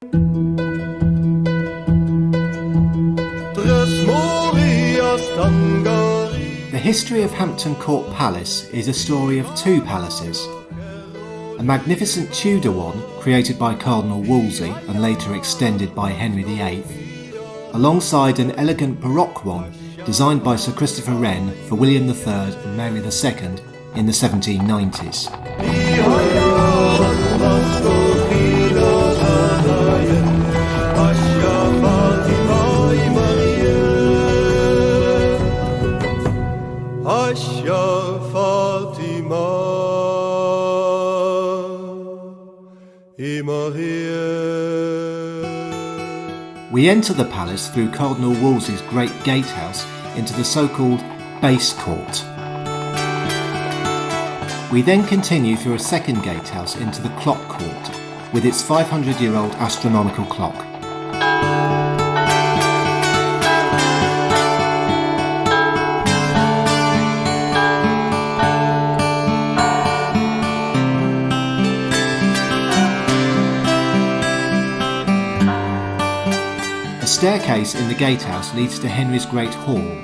The history of Hampton Court Palace is a story of two palaces. A magnificent Tudor one, created by Cardinal Wolsey and later extended by Henry VIII, alongside an elegant Baroque one designed by Sir Christopher Wren for William III and Mary II in the 1790s. We enter the palace through Cardinal Wolsey's great gatehouse into the so-called base court. We then continue through a second gatehouse into the clock court, with its 500-year-old astronomical clock. A staircase in the gatehouse leads to Henry's Great Hall.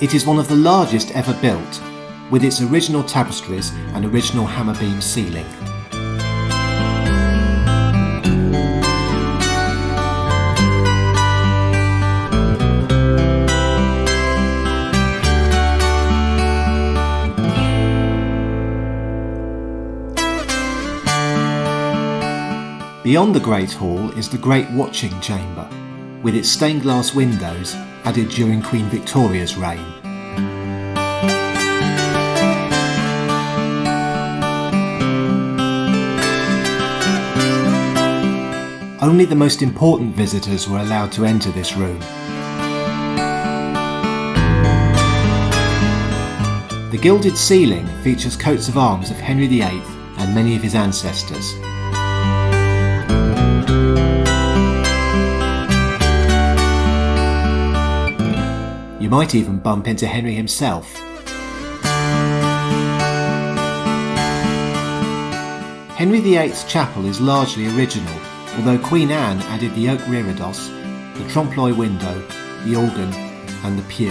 It is one of the largest ever built, with its original tapestries and original hammer beam ceiling. Beyond the Great Hall is the Great Watching Chamber, with its stained glass windows added during Queen Victoria's reign. Only the most important visitors were allowed to enter this room. The gilded ceiling features coats of arms of Henry VIII and many of his ancestors. You might even bump into Henry himself. Henry VIII's chapel is largely original, although Queen Anne added the oak reredos, the trompe-l'oeil window, the organ and the pew.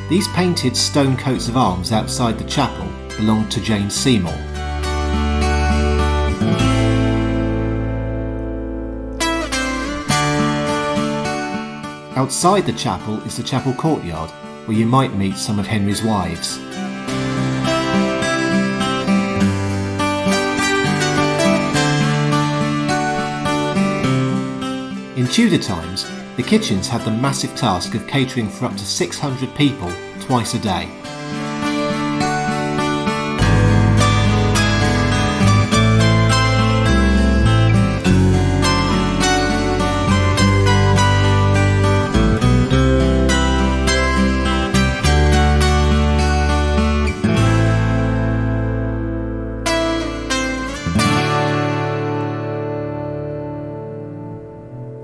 These painted stone coats of arms outside the chapel belonged to Jane Seymour. Outside the chapel is the chapel courtyard, where you might meet some of Henry's wives. In Tudor times, the kitchens had the massive task of catering for up to 600 people twice a day.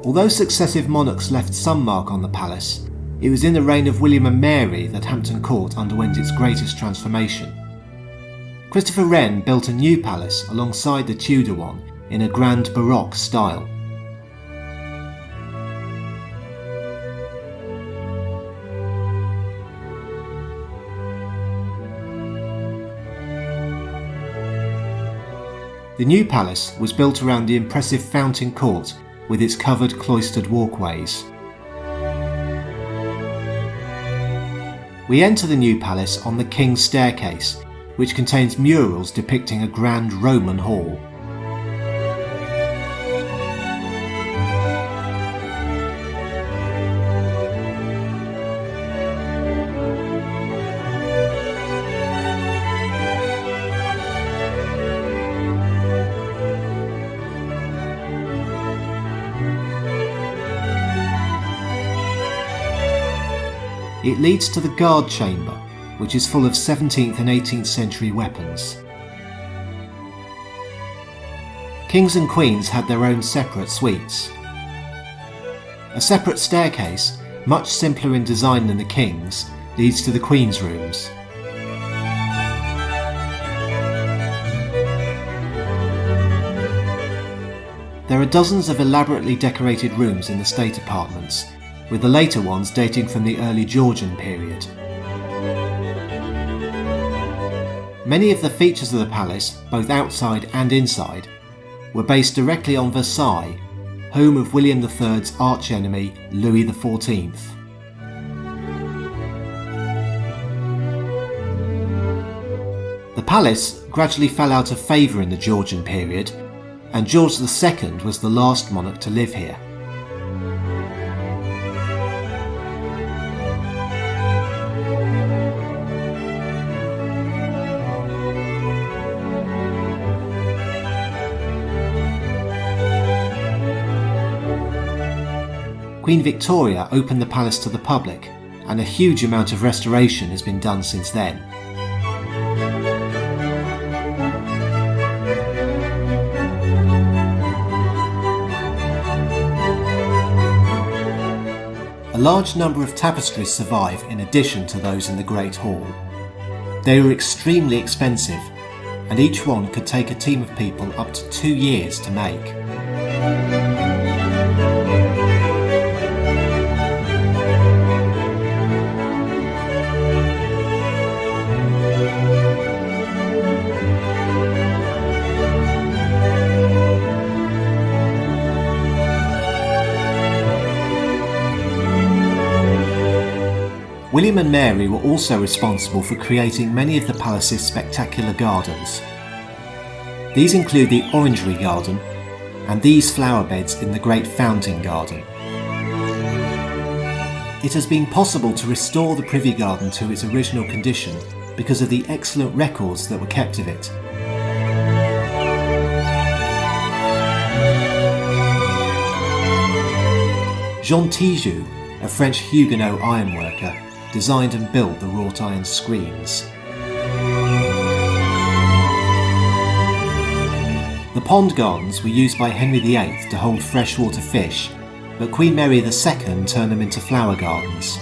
Although successive monarchs left some mark on the palace, it was in the reign of William and Mary that Hampton Court underwent its greatest transformation. Christopher Wren built a new palace alongside the Tudor one in a grand Baroque style. The new palace was built around the impressive Fountain Court with its covered cloistered walkways. We enter the new palace on the King's Staircase, which contains murals depicting a grand Roman hall. It leads to the guard chamber, which is full of 17th and 18th century weapons. Kings and queens had their own separate suites. A separate staircase, much simpler in design than the king's, leads to the queen's rooms. There are dozens of elaborately decorated rooms in the state apartments, with the later ones dating from the early Georgian period. Many of the features of the palace, both outside and inside, were based directly on Versailles, home of William III's archenemy Louis XIV. The palace gradually fell out of favour in the Georgian period, and George II was the last monarch to live here. Queen Victoria opened the palace to the public, and a huge amount of restoration has been done since then. A large number of tapestries survive in addition to those in the Great Hall. They were extremely expensive, and each one could take a team of people up to 2 years to make. William and Mary were also responsible for creating many of the palace's spectacular gardens. These include the Orangery Garden and these flower beds in the Great Fountain Garden. It has been possible to restore the Privy Garden to its original condition because of the excellent records that were kept of it. Jean Tijoux, a French Huguenot ironworker, designed and built the wrought iron screens. The pond gardens were used by Henry VIII to hold freshwater fish, but Queen Mary II turned them into flower gardens.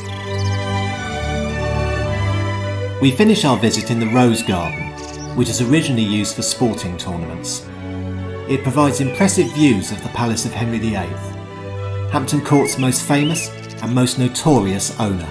We finish our visit in the Rose Garden, which was originally used for sporting tournaments. It provides impressive views of the palace of Henry VIII, Hampton Court's most famous and most notorious owner.